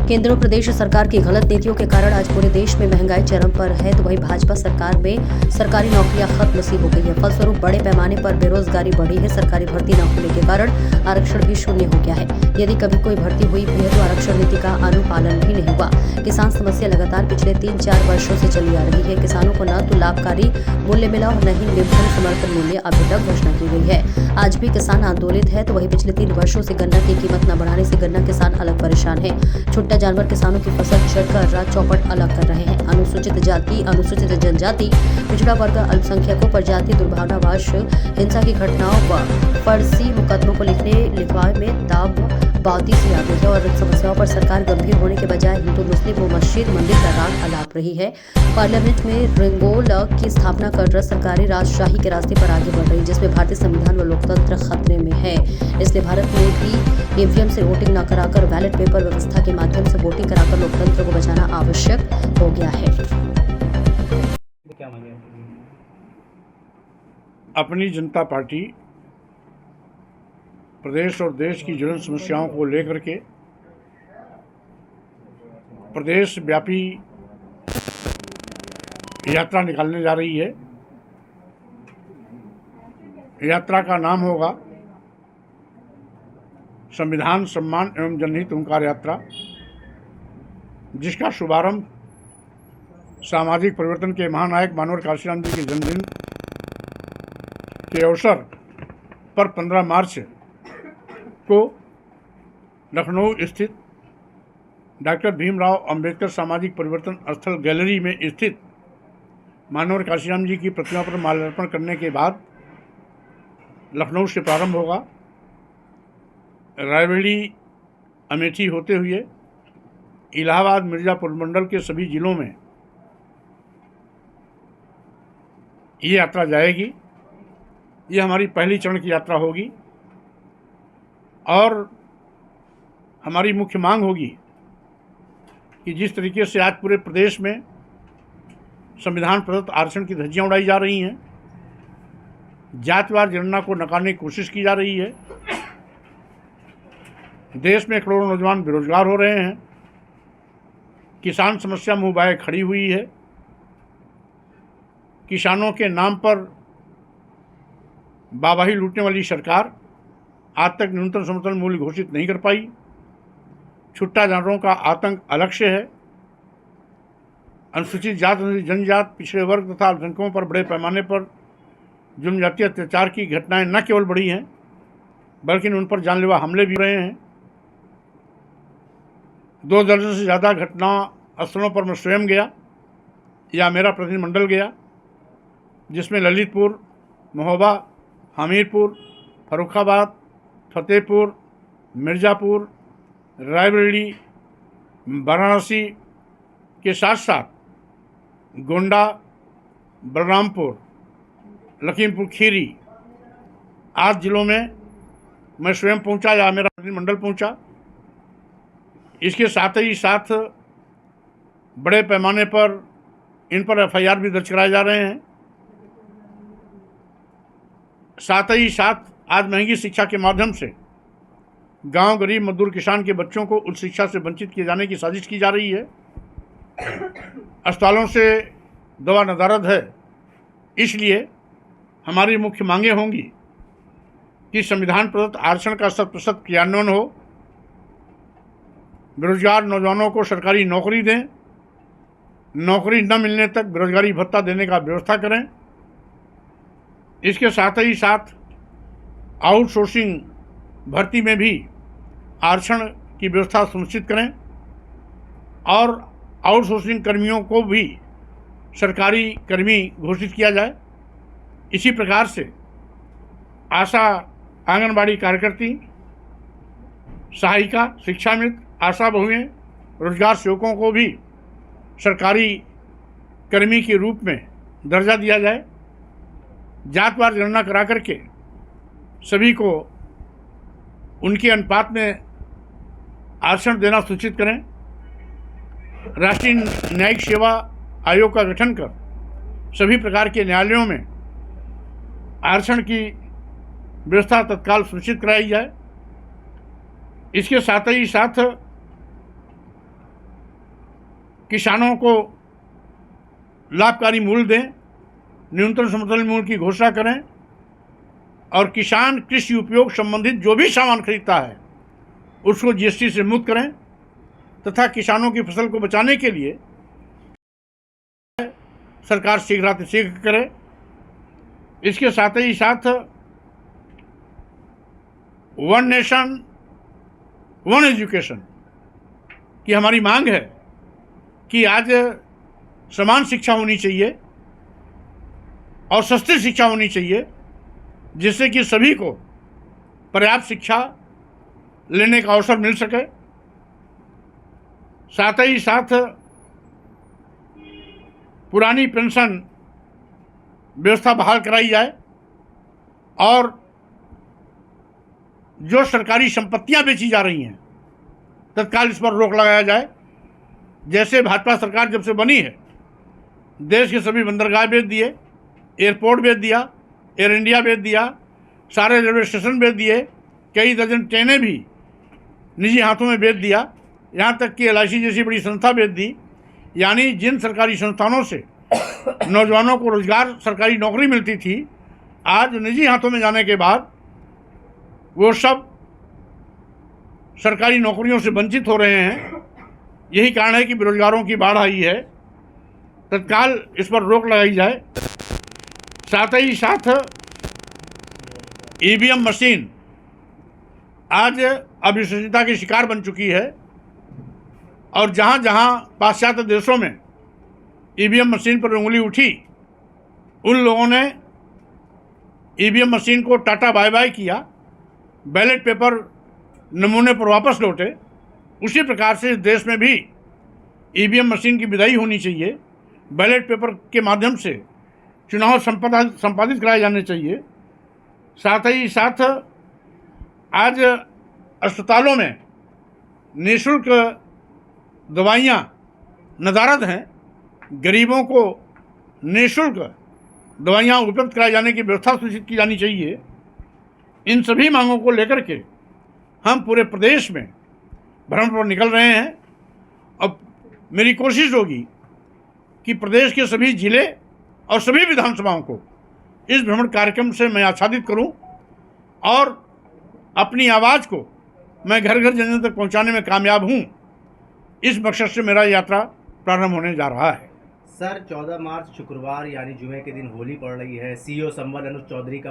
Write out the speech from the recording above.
केंद्र और प्रदेश सरकार की गलत नीतियों के कारण आज पूरे देश में महंगाई चरम पर है, तो वहीं भाजपा सरकार में सरकारी नौकरियां खत्म सी हो गई है। फलस्वरूप बड़े पैमाने पर बेरोजगारी बढ़ी है। सरकारी भर्ती न होने के कारण आरक्षण भी शून्य हो गया है। यदि कभी कोई भर्ती हुई भी है तो आरक्षण नीति का अनुपालन भी नहीं हुआ। किसान समस्या लगातार पिछले 3-4 वर्षों से चली आ रही है। किसानों को न तो लाभकारी मूल्य मिला और न ही न्यूनतम समर्थन मूल्य अभी तक घोषणा की गई है। आज भी किसान आंदोलित है, तो वहीं पिछले 3 वर्षों से गन्ना की कीमत न बढ़ाने से गन्ना किसान अलग परेशान है। छुट्टा जानवर किसानों की फसल चढ़कर रात चौपट अलग कर रहे हैं। अनुसूचित जाति, अनुसूचित जनजाति, पिछड़ा वर्ग, अल्पसंख्यकों पर जाति दुर्भावनावश हिंसा की घटनाओं व फर्जी मुकदमों को लिखवाए में दाव बाती सी आ गई है और समस्याओं पर सरकार गंभीर होने के बजाय हिंदू मुस्लिम व मस्जिद मंदिर का राग अलाप रही है। पार्लियामेंट में रिंगोल की स्थापना कर सरकारी राजशाही के रास्ते पर आगे बढ़ रही, जिसमें भारतीय संविधान व लोकतंत्र खतरे में है। इसलिए भारत में भी ईवीएम से वोटिंग न कराकर बैलेट पेपर व्यवस्था के माध्यम से वोटिंग कराकर लोकतंत्र को बचाना आवश्यक हो गया है। अपनी जनता पार्टी प्रदेश और देश की ज्वलंत समस्याओं को लेकर के प्रदेश व्यापी यात्रा निकालने जा रही है। यात्रा का नाम होगा संविधान सम्मान एवं जनहित ओंकार यात्रा, जिसका शुभारंभ सामाजिक परिवर्तन के महानायक मानवर काशीराम जी के जन्मदिन के अवसर पर 15 मार्च को लखनऊ स्थित डॉक्टर भीमराव अंबेडकर सामाजिक परिवर्तन स्थल गैलरी में स्थित मानवर काशीराम जी की प्रतिमा पर माल्यार्पण करने के बाद लखनऊ से प्रारंभ होगा। रायबरेली, अमेठी होते हुए इलाहाबाद, मिर्ज़ापुर मंडल के सभी जिलों में ये यात्रा जाएगी। ये हमारी पहली चरण की यात्रा होगी और हमारी मुख्य मांग होगी कि जिस तरीके से आज पूरे प्रदेश में संविधान प्रदत्त आरक्षण की धज्जियां उड़ाई जा रही हैं, जातिवार जनगणना को नकारने की कोशिश की जा रही है, देश में करोड़ों नौजवान बेरोजगार हो रहे हैं, किसान समस्या मुंह बाए खड़ी हुई है, किसानों के नाम पर वाहवाही लूटने वाली सरकार आज तक न्यूनतम समर्थन मूल्य घोषित नहीं कर पाई, छुट्टा जानवरों का आतंक अलग से है, अनुसूचित जाति, जनजाति, पिछड़े वर्ग तथा अल्पसंख्यकों पर बड़े पैमाने पर जुल्म-जातीय अत्याचार की घटनाएं न केवल बढ़ी हैं बल्कि उन पर जानलेवा हमले भी रहे हैं। 2 दर्जन से ज़्यादा घटना स्थलों पर मैं स्वयं गया या मेरा प्रतिनिधिमंडल गया, जिसमें ललितपुर, महोबा, हमीरपुर, फर्रुखाबाद, फतेहपुर, मिर्ज़ापुर, रायबरेली, वाराणसी के साथ साथ गोंडा, बलरामपुर, लखीमपुर खीरी आदि जिलों में मैं स्वयं पहुंचा या मेरा प्रतिनिधिमंडल पहुंचा। इसके साथ ही साथ बड़े पैमाने पर इन पर एफआईआर भी दर्ज कराए जा रहे हैं। साथ ही साथ आज महंगी शिक्षा के माध्यम से गांव, गरीब, मजदूर, किसान के बच्चों को उच्च शिक्षा से वंचित किए जाने की साजिश की जा रही है। अस्पतालों से दवा नदारद है। इसलिए हमारी मुख्य मांगें होंगी कि संविधान प्रदत्त आरक्षण का 100% क्रियान्वयन हो, बेरोजगार नौजवानों को सरकारी नौकरी दें, नौकरी न मिलने तक बेरोजगारी भत्ता देने का व्यवस्था करें। इसके साथ ही साथ आउटसोर्सिंग भर्ती में भी आरक्षण की व्यवस्था सुनिश्चित करें और आउटसोर्सिंग कर्मियों को भी सरकारी कर्मी घोषित किया जाए। इसी प्रकार से आशा, आंगनबाड़ी कार्यकर्ती, सहायिका, शिक्षा मित्र, आशा बहुएं, रोजगार सेवकों को भी सरकारी कर्मी के रूप में दर्जा दिया जाए। जातवार गणना करा करके सभी को उनके अनुपात में आरक्षण देना सूचित करें। राष्ट्रीय न्यायिक सेवा आयोग का गठन कर सभी प्रकार के न्यायालयों में आरक्षण की व्यवस्था तत्काल सुनिश्चित कराई जाए। इसके साथ ही साथ किसानों को लाभकारी मूल्य दें, न्यूनतम समर्थन मूल्य की घोषणा करें और किसान कृषि उपयोग संबंधित जो भी सामान खरीदता है उसको जीएसटी से मुक्त करें तथा किसानों की फसल को बचाने के लिए सरकार शीघ्रातिशीघ्र करे। इसके साथ ही साथ वन नेशन वन एजुकेशन की हमारी मांग है कि आज समान शिक्षा होनी चाहिए और सस्ती शिक्षा होनी चाहिए, जिससे कि सभी को पर्याप्त शिक्षा लेने का अवसर मिल सके। साथ ही साथ पुरानी पेंशन व्यवस्था बहाल कराई जाए और जो सरकारी संपत्तियां बेची जा रही हैं तत्काल इस पर रोक लगाया जाए। जैसे भाजपा सरकार जब से बनी है, देश के सभी बंदरगाह बेच दिए, एयरपोर्ट बेच दिया, एयर इंडिया बेच दिया, सारे रेलवे स्टेशन बेच दिए, कई दर्जन ट्रेनें भी निजी हाथों में बेच दिया, यहाँ तक कि LIC जैसी बड़ी संस्था बेच दी। यानी जिन सरकारी संस्थानों से नौजवानों को रोजगार, सरकारी नौकरी मिलती थी, आज निजी हाथों में जाने के बाद वो सब सरकारी नौकरियों से वंचित हो रहे हैं। यही कारण है कि बेरोजगारों की बाढ़ आई है। तत्काल इस पर रोक लगाई जाए। साथ ही साथ EVM मशीन आज अविश्वसनीयता की शिकार बन चुकी है और जहाँ जहाँ पाश्चात्य देशों में EVM मशीन पर उंगली उठी, उन लोगों ने EVM मशीन को टाटा बाय बाय किया, बैलेट पेपर नमूने पर वापस लौटे। उसी प्रकार से इस देश में भी EVM मशीन की विदाई होनी चाहिए। बैलेट पेपर के माध्यम से चुनाव संपादित कराए जाने चाहिए। साथ ही साथ आज अस्पतालों में निःशुल्क दवाइयाँ नदारद हैं। गरीबों को निःशुल्क दवाइयाँ उपलब्ध कराए जाने की व्यवस्था सुनिश्चित की जानी चाहिए। इन सभी मांगों को लेकर के हम पूरे प्रदेश में भ्रमण पर निकल रहे हैं। अब मेरी कोशिश होगी कि प्रदेश के सभी जिले और सभी विधानसभाओं को इस भ्रमण कार्यक्रम से मैं आच्छादित करूं और अपनी आवाज़ को मैं घर घर जन जन तक पहुंचाने में कामयाब हूं। इस मकसद से मेरा यात्रा प्रारंभ होने जा रहा है। सर, 14 मार्च शुक्रवार यानी जुमे के दिन होली पड़ रही है। CEO संबल अनुज चौधरी का